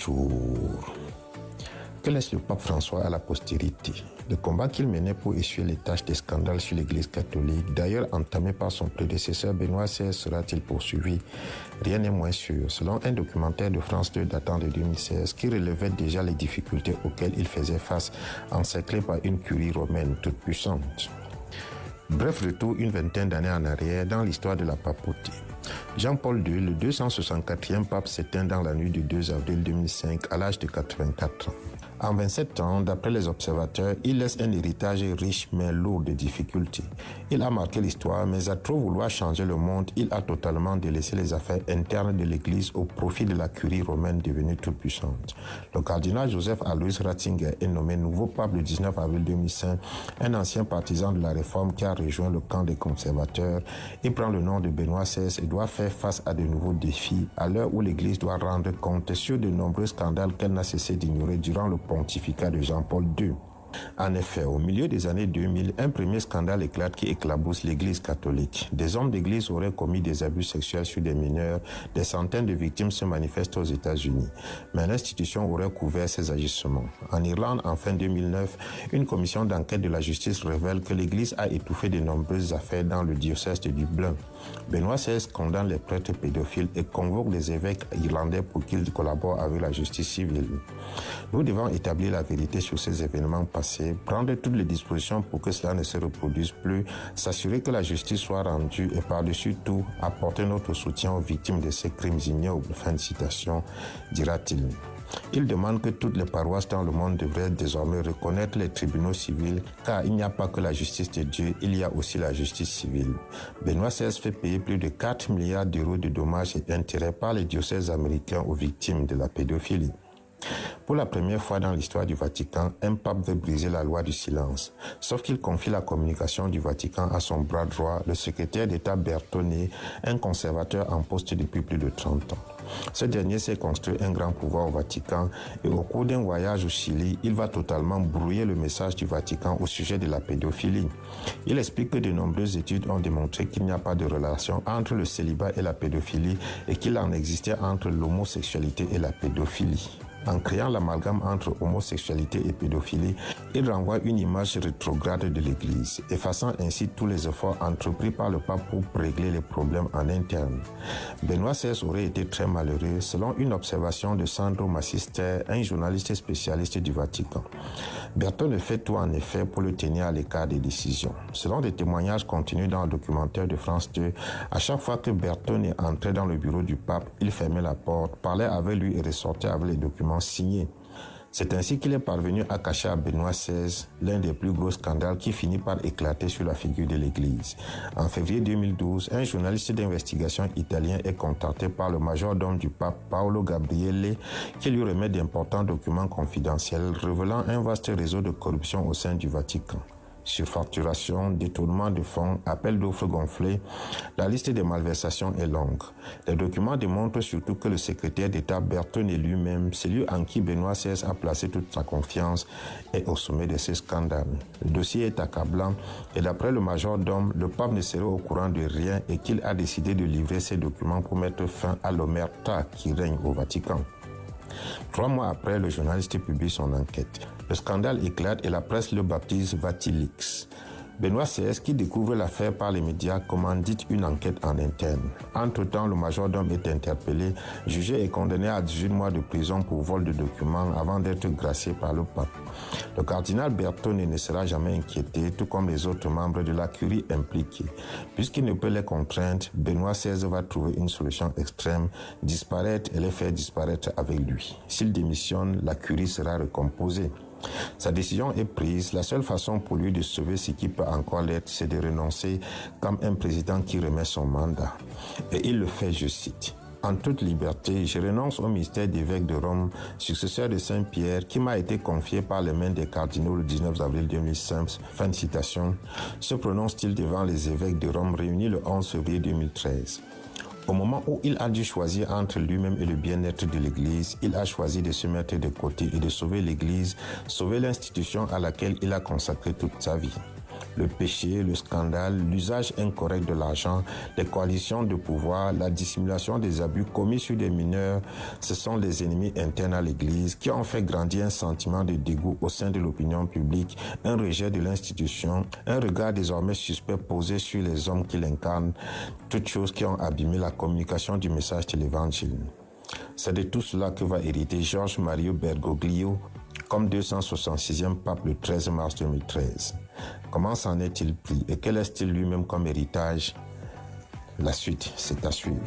Bonjour. Que laisse le pape François à la postérité? Le combat qu'il menait pour essuyer les taches des scandales sur l'Église catholique, d'ailleurs entamé par son prédécesseur Benoît XVI, sera-t-il poursuivi? Rien n'est moins sûr. Selon un documentaire de France 2 datant de 2016 qui relevait déjà les difficultés auxquelles il faisait face, encerclé par une curie romaine toute puissante. Bref retour une vingtaine d'années en arrière dans l'histoire de la papauté. Jean-Paul II, le 264e pape, s'éteint dans la nuit du 2 avril 2005 à l'âge de 84 ans. En 27 ans, d'après les observateurs, il laisse un héritage riche mais lourd de difficultés. Il a marqué l'histoire, mais à trop vouloir changer le monde, il a totalement délaissé les affaires internes de l'Église au profit de la curie romaine devenue toute puissante. Le cardinal Joseph Alois Ratzinger est nommé nouveau pape le 19 avril 2005, un ancien partisan de la réforme qui a rejoint le camp des conservateurs. Il prend le nom de Benoît XVI et doit faire face à de nouveaux défis à l'heure où l'Église doit rendre compte sur de nombreux scandales qu'elle n'a cessé d'ignorer durant le pontificat de Jean-Paul II. En effet, au milieu des années 2000, un premier scandale éclate qui éclabousse l'Église catholique. Des hommes d'Église auraient commis des abus sexuels sur des mineurs. Des centaines de victimes se manifestent aux États-Unis. Mais l'institution aurait couvert ces agissements. En Irlande, en fin 2009, une commission d'enquête de la justice révèle que l'Église a étouffé de nombreuses affaires dans le diocèse de Dublin. Benoît XVI condamne les prêtres pédophiles et convoque les évêques irlandais pour qu'ils collaborent avec la justice civile. Nous devons établir la vérité sur ces événements passés, prendre toutes les dispositions pour que cela ne se reproduise plus, s'assurer que la justice soit rendue et par-dessus tout, apporter notre soutien aux victimes de ces crimes ignobles. Fin de citation, dira-t-il. Il demande que toutes les paroisses dans le monde devraient désormais reconnaître les tribunaux civils, car il n'y a pas que la justice de Dieu, il y a aussi la justice civile. Benoît XVI fait payer plus de 4 milliards d'euros de dommages et intérêts par les diocèses américains aux victimes de la pédophilie. Pour la première fois dans l'histoire du Vatican, un pape veut briser la loi du silence. Sauf qu'il confie la communication du Vatican à son bras droit, le secrétaire d'État Bertone, un conservateur en poste depuis plus de 30 ans. Ce dernier s'est construit un grand pouvoir au Vatican et au cours d'un voyage au Chili, il va totalement brouiller le message du Vatican au sujet de la pédophilie. Il explique que de nombreuses études ont démontré qu'il n'y a pas de relation entre le célibat et la pédophilie et qu'il en existait entre l'homosexualité et la pédophilie. En créant l'amalgame entre homosexualité et pédophilie, il renvoie une image rétrograde de l'Église, effaçant ainsi tous les efforts entrepris par le pape pour régler les problèmes en interne. Benoît XVI aurait été très malheureux, selon une observation de Sandro Massister, un journaliste spécialiste du Vatican. Bertone fait tout en effet pour le tenir à l'écart des décisions. Selon des témoignages contenus dans le documentaire de France 2, à chaque fois que Bertone entrait dans le bureau du pape, il fermait la porte, parlait avec lui et ressortait avec les documents signés. C'est ainsi qu'il est parvenu à cacher à Benoît XVI l'un des plus gros scandales qui finit par éclater sur la figure de l'Église. En février 2012, un journaliste d'investigation italien est contacté par le majordome du pape Paolo Gabriele qui lui remet d'importants documents confidentiels révélant un vaste réseau de corruption au sein du Vatican. Surfacturation, détournement de fonds, appel d'offres gonflés, la liste des malversations est longue. Les documents démontrent surtout que le secrétaire d'État Bertone lui-même, celui en qui Benoît XVI a placé toute sa confiance, est au sommet de ces scandales. Le dossier est accablant et d'après le majordome, le pape ne serait au courant de rien et qu'il a décidé de livrer ces documents pour mettre fin à l'omerta qui règne au Vatican. 3 mois après, le journaliste publie son enquête. Le scandale éclate et la presse le baptise Vatilix. Benoît XVI, qui découvre l'affaire par les médias, commandite une enquête en interne. Entre-temps, le majordome est interpellé, jugé et condamné à 18 mois de prison pour vol de documents avant d'être gracié par le pape. Le cardinal Bertone ne sera jamais inquiété, tout comme les autres membres de la curie impliqués. Puisqu'il ne peut les contraindre, Benoît XVI va trouver une solution extrême, disparaître et les faire disparaître avec lui. S'il démissionne, la curie sera recomposée. Sa décision est prise. La seule façon pour lui de sauver ce qui peut encore l'être, c'est de renoncer comme un président qui remet son mandat. Et il le fait, je cite. En toute liberté, je renonce au mystère d'évêque de Rome, successeur de Saint-Pierre, qui m'a été confié par les mains des cardinaux le 19 avril 2005. Fin de citation. Se prononce-t-il devant les évêques de Rome réunis le 11 février 2013. Au moment où il a dû choisir entre lui-même et le bien-être de l'Église, il a choisi de se mettre de côté et de sauver l'Église, sauver l'institution à laquelle il a consacré toute sa vie. Le péché, le scandale, l'usage incorrect de l'argent, les coalitions de pouvoir, la dissimulation des abus commis sur des mineurs, ce sont les ennemis internes à l'Église qui ont fait grandir un sentiment de dégoût au sein de l'opinion publique, un rejet de l'institution, un regard désormais suspect posé sur les hommes qui l'incarnent, toutes choses qui ont abîmé la communication du message de l'Évangile. C'est de tout cela que va hériter George Mario Bergoglio comme 266e pape le 13 mars 2013. Comment s'en est-il pris et quel est-il lui-même comme héritage? La suite, c'est à suivre.